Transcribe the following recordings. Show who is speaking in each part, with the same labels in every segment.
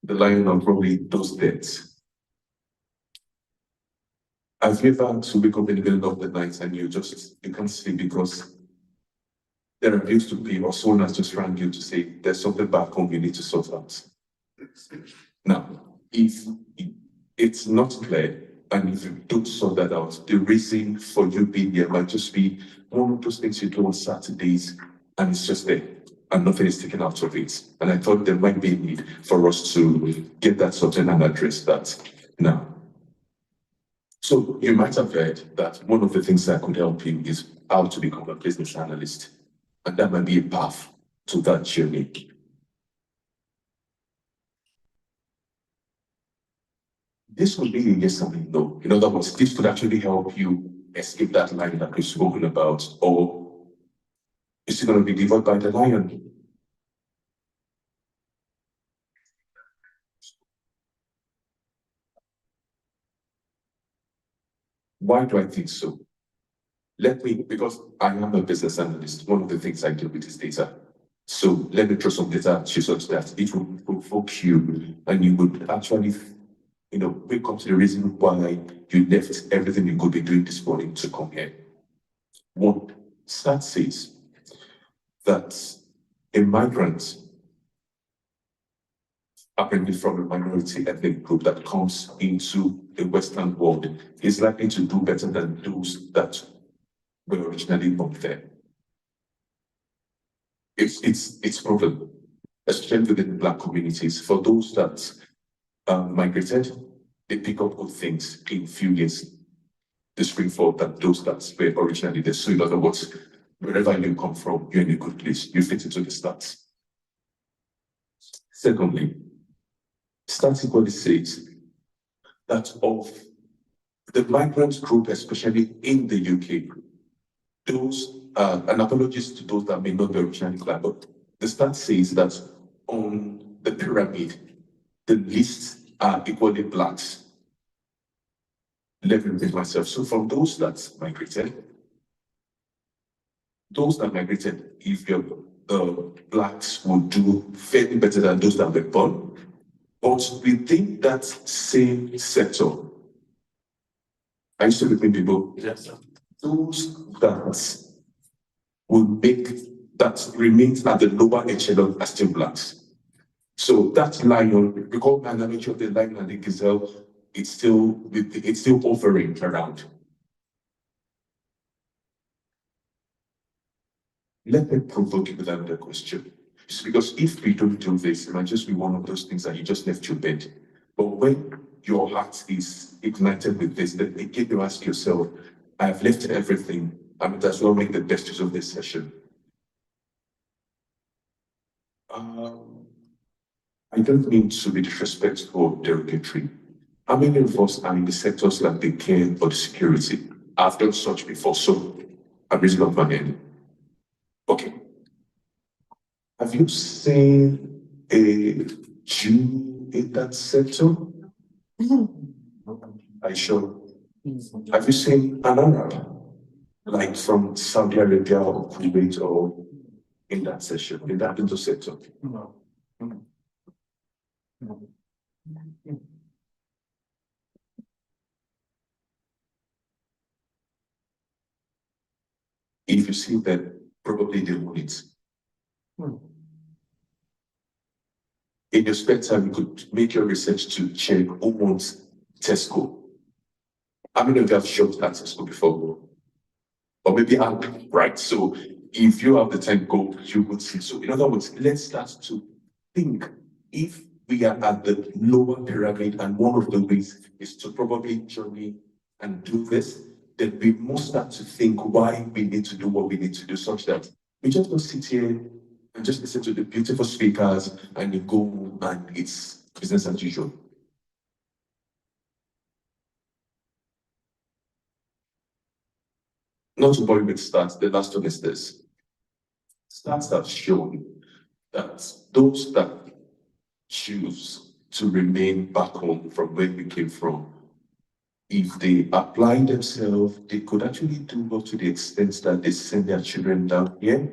Speaker 1: the line of probably those debts. Have you ever to wake up in the middle of the night and you can't sleep because there are bills to pay or someone has just rang you to say there's something back home you need to sort out? Now, if it's not clear and if you don't sort that out, the reason for you being there might just be one of those things you do on Saturdays and it's just there and nothing is taken out of it. And I thought there might be a need for us to get that sorted and address that now. So you might have heard that one of the things that could help you is how to become a business analyst. And that might be a path to that journey. This could be a yes and a no. In other words, this could actually help you escape that line that we've spoken about, or is it going to be devoured by the lion? Why do I think so? Because I am a business analyst, one of the things I deal with is data. So let me throw some data at you such that it will provoke you and you would actually, wake up to the reason why you left everything you could be doing this morning to come here. One, stat says that a migrant, apparently from a minority ethnic group that comes into the Western world is likely to do better than those that were originally born there. It's proven, especially within the Black communities. For those that migrated, they pick up good things in few years, the spring forward than those that were originally there. So in other words, wherever you come from, you're in a good place. You fit into the stats. Secondly, stats equally says that of the migrant group, especially in the UK, those, and apologies to those that may not be originally black, but the stat says that on the pyramid, the least are equally blacks. Let me repeat myself. So from those that migrated, if you're blacks will do fairly better than those that were born. But within that same sector, I used to between people, yes, those that will make that remains at the lower echelon are still blacks. So that lion, because by the nature of the lion and the gazelle, it's still hovering around. Let me provoke you with another question. It's because if we don't do this, it might just be one of those things that you just left your bed. But when your heart is ignited with this, then again you ask yourself, I have left everything, I might as well make the best use of this session. I don't mean to be disrespectful or derogatory. How many of us are in the sectors like the care or the security? I've done such before, so I'm raising up my hand. Okay. Have you seen a Jew in that sector? Are you sure? Have you seen an Arab? Like from Saudi Arabia or Kuwait or in that section, in that little sector? No. If you see them, probably they want it. In your spare time, you could make your research to check who wants Tesco. How many of you have shopped at Tesco before? Or maybe I'm right. So if you have the time, go, you would see. So in other words, let's start to think if we are at the lower pyramid and one of the ways is to probably journey and do this, then we must start to think why we need to do what we need to do, such that we just don't sit here and just listen to the beautiful speakers and you go and it's business as usual. Not to bore you with stats, the last one is this. Stats have shown that those that choose to remain back home from where we came from, if they apply themselves, they could actually do well to the extent that they send their children down here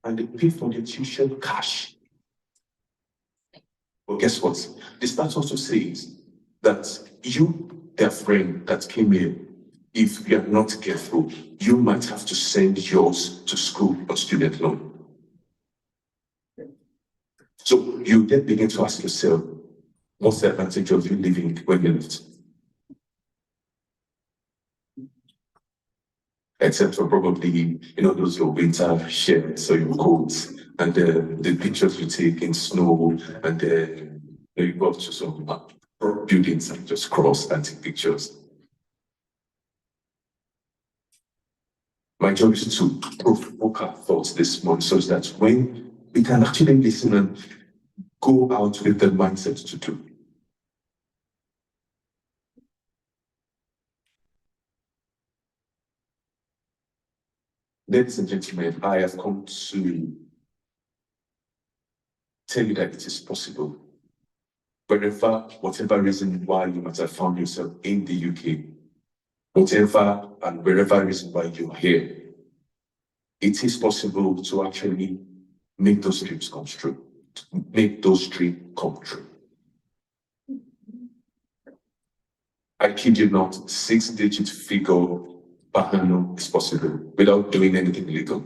Speaker 1: and they pay for their tuition cash. But guess what? The stat also says that you, their friend that came in, if you are not careful, you might have to send yours to school on student loan. So you then begin to ask yourself, what's the advantage of you living when you left? Except for probably, those your winter shirts or your coats, and the pictures you take in snow, and then you go up to some buildings and just cross and take pictures. My job is to provoke our thoughts this month so that when we can actually listen and go out with the mindset to do. Ladies and gentlemen, I have come to tell you that it is possible. Whatever reason why you might have found yourself in the UK, whatever and wherever reason why you're here, it is possible to actually make those dreams come true. Make those dreams come true. I kid you not, 6-digit figure per annum is possible without doing anything illegal.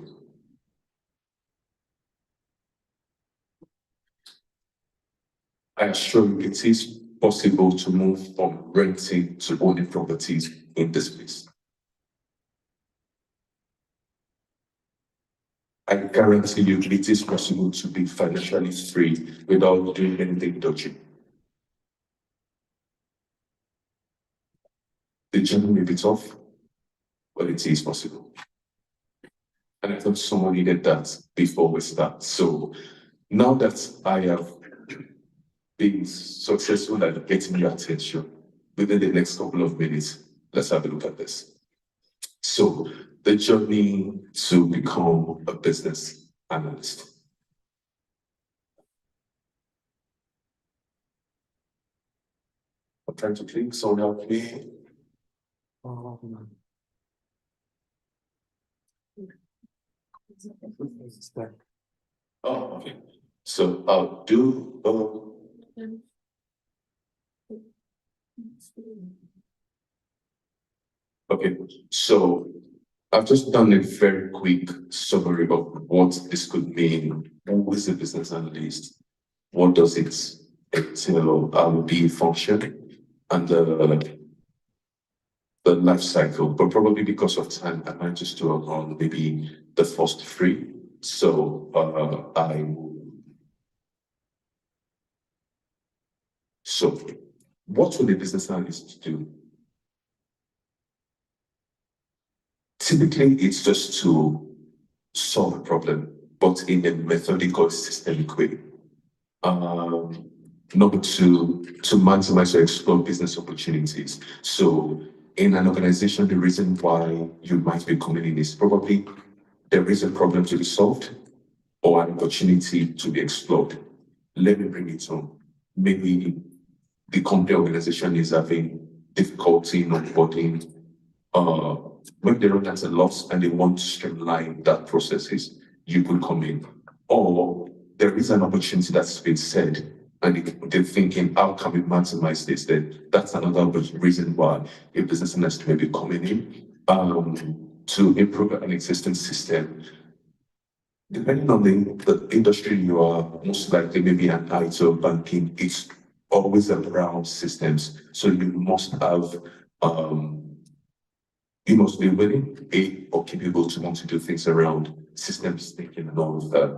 Speaker 1: I assure you it is possible to move from renting to owning properties in this place. I guarantee you it is possible to be financially free without doing anything dodgy. The journey may be tough, but it is possible. And I thought someone needed that before we start. So now that I have been successful at getting your attention, within the next couple of minutes, let's have a look at this. So the journey to become a business analyst. I'm trying to click, so help me. Oh, okay. So I'll do. Okay, so I've just done a very quick summary of what this could mean. Who is a business analyst? What does it entail? How will be function and the life cycle? But probably because of time, I might just do on maybe the first three. So So what will a business analyst do? Typically, it's just to solve a problem, but in a methodical, systemic way. Number two, to maximize or explore business opportunities. So in an organization, the reason why you might be coming in is probably there is a problem to be solved or an opportunity to be explored. Let me bring it home. Maybe the company organization is having difficulty in onboarding, when they run at a loss and they want to streamline that processes, you could come in. Or there is an opportunity that's been said and they're thinking, how can we maximize this? Then that's another reason why a business analyst may be coming in to improve an existing system. Depending on the industry you are, most likely maybe an IT or banking, it's always around systems. So you must have you must be willing, or capable to want to do things around systems thinking and all of that.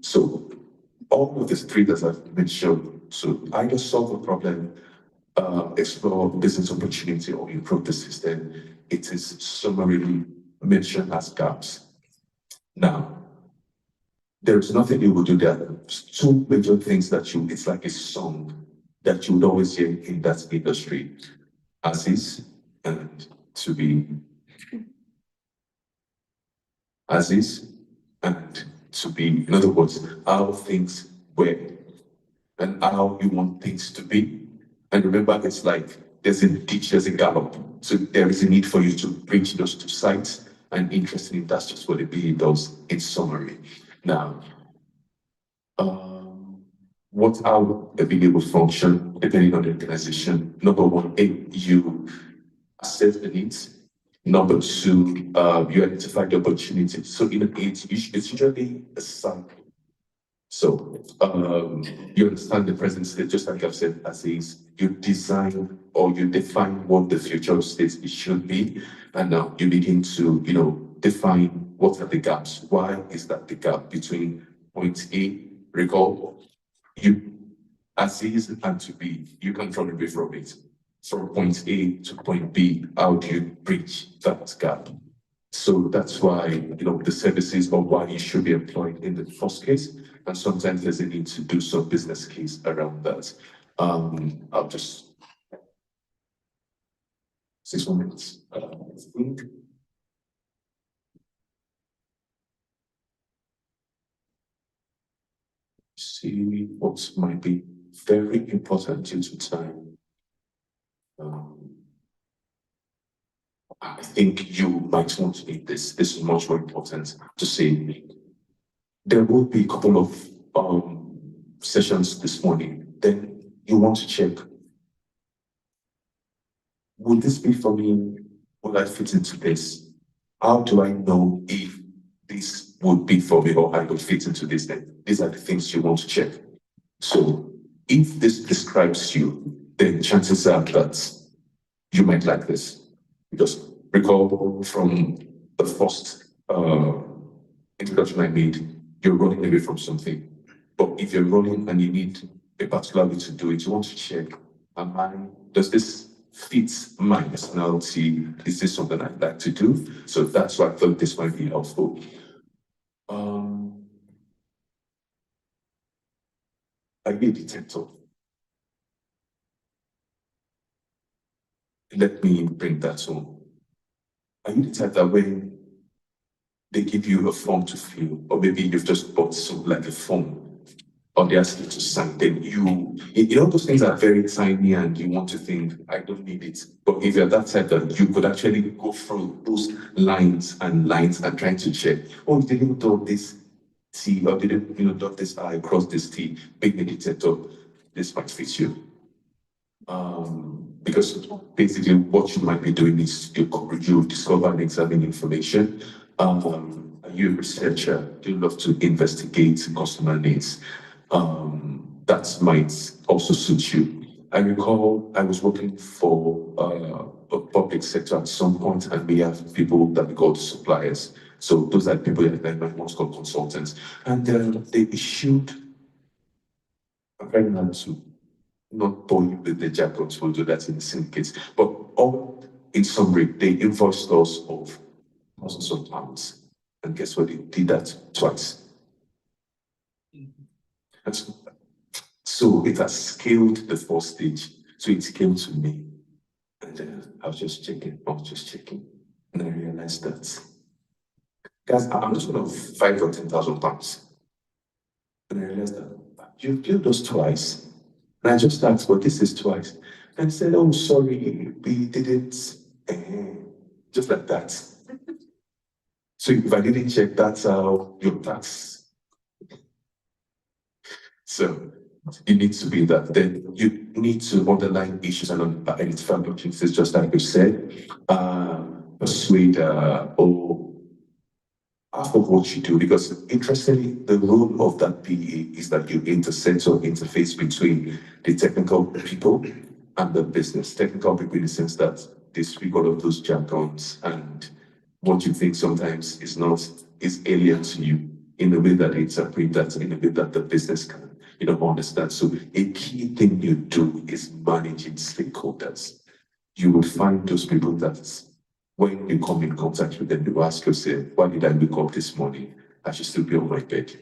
Speaker 1: So all of these three that I've mentioned, so either solve a problem, explore business opportunity, or improve the system, it is summarily mentioned as gaps. Now, there's nothing you will do there. Two major things that it's like a song that you would always hear in that industry, as is and to be, as is and to be. In other words, how things were and how you want things to be. And remember, it's like there's a ditch, there's a gallop. So there is a need for you to bridge those two sides. And interestingly, that's just what the BA does in summary. Now, what how a being able to function depending on the organization. Number one, you assess the needs. Number two, you identify the opportunities. So it's usually a cycle. So you understand the present state, just like I've said, as is, you design or you define what the future state it should be, and now you begin to, define what are the gaps. Why is that the gap between point A, recall, you as is and to B, you can run away from it. From point A to point B, how do you bridge that gap? So that's why, the services or why you should be employed in the first case. And sometimes there's a need to do some business case around that. I'll just 6 more minutes. I think. See what might be very important due to time. I think you might want to need this. This is much more important to say. There will be a couple of sessions this morning. Then you want to check, would this be for me? Will I fit into this? How do I know if this would be for me or I would fit into this? Then these are the things you want to check. So if this describes you, then chances are that you might like this. Just recall from the first introduction I made, you're running away from something. But if you're running and you need a particular way to do it, you want to check, does this fit my personality? Is this something I'd like to do? So that's why I thought this might be helpful. Are you a detector? Let me bring that home. Are you the type that when they give you a form to fill, or maybe you've just bought something like a form, or they ask you to sign, then those things are very tiny and you want to think, I don't need it. But if you're that type that you could actually go through those lines and trying to check, oh, you didn't dot this T, or didn't, dot this I, cross this T, big detector, this might fit you. Because basically what you might be doing is you discover and examine information. Are you a researcher? Do you love to investigate customer needs? That might also suit you. I recall I was working for a public sector at some point, and we have people that we call suppliers. So those are people that might want to call consultants. And they issued a very nice not bore you with the jargons, we'll do that in the syndicates, but all in summary, they invoiced us of thousands of pounds. And guess what? They did that twice. So it has scaled the first stage. So it came to me. And then I was just checking. And I realized that, guys, I'm just going to 5 or 10,000 pounds. And I realized that you've billed us twice. And I just asked, but this is twice. And said, oh, sorry, we didn't, just like that. So if I didn't check, that's how your tax. So it needs to be that. Then you need to underline issues and identify opportunities, just like you said. Persuade or half of what you do, because interestingly, the role of that PE is that you intersect or interface between the technical people and the business. Technical people in the sense that they speak all of those jargons, and what you think sometimes is alien to you in a way that they interpret that, in a way that the business can, understand. So a key thing you do is managing stakeholders. You will find those people that when you come in contact with them, you ask yourself, why did I wake up this morning? I should still be on my bed.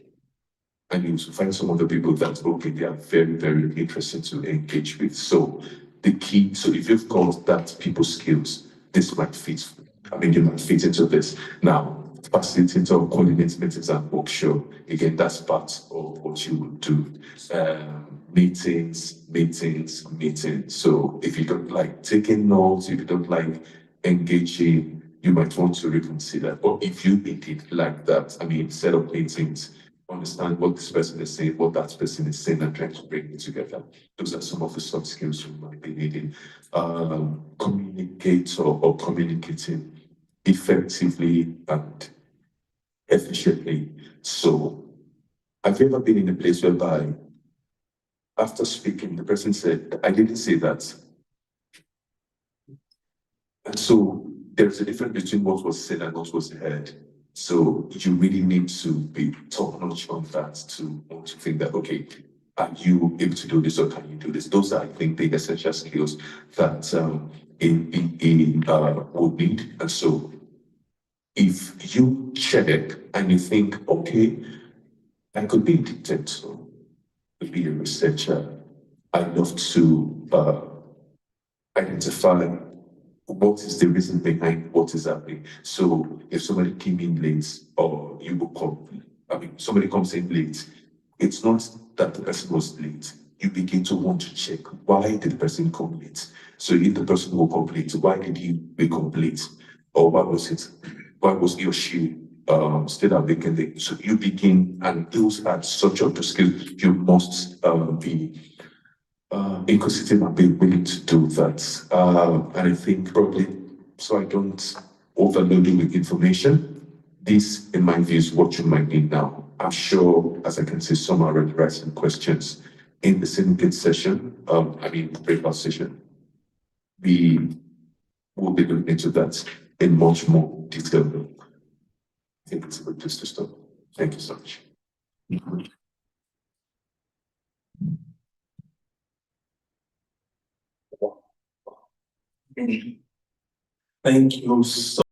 Speaker 1: And you find some of the people that, okay, they are very, very interesting to engage with. So the key, so if you've got that people skills, this might fit. You might fit into this. Now, facilitator, coordinate meetings and workshop, again, that's part of what you would do. Meetings. So if you don't like taking notes, if you don't like engaging, you might want to reconsider. But if you indeed like that, set up meetings understand what this person is saying, what that person is saying, and trying to bring it together. Those are some of the soft skills you might be needing. Communicate or communicating effectively and efficiently. So, have you ever been in a place whereby after speaking, the person said, I didn't say that? And so there's a difference between what was said and what was heard. So you really need to be top notch on that to want to think that, okay, are you able to do this or can you do this? Those are, I think, the essential skills that would need. And so if you check and you think, okay, I could be a dictator, could be a researcher, I love to identify what is the reason behind what is happening. So if somebody came in late or you will come, somebody comes in late, it's not that the person was late. You begin to want to check why did the person come late. So if the person woke up late, why did he wake up late? Or why was he or she still awake late? So you begin, and those are such of the skills you must be inquisitive and be willing to do that. And I think probably, so I don't overload you with information, this, in my view, is what you might need now. I'm sure, as I can see, some are already writing questions in the syndicate session, breakout session. We will be looking into that in much more detail. I think it's a good place to stop. Thank you so much. Thank you so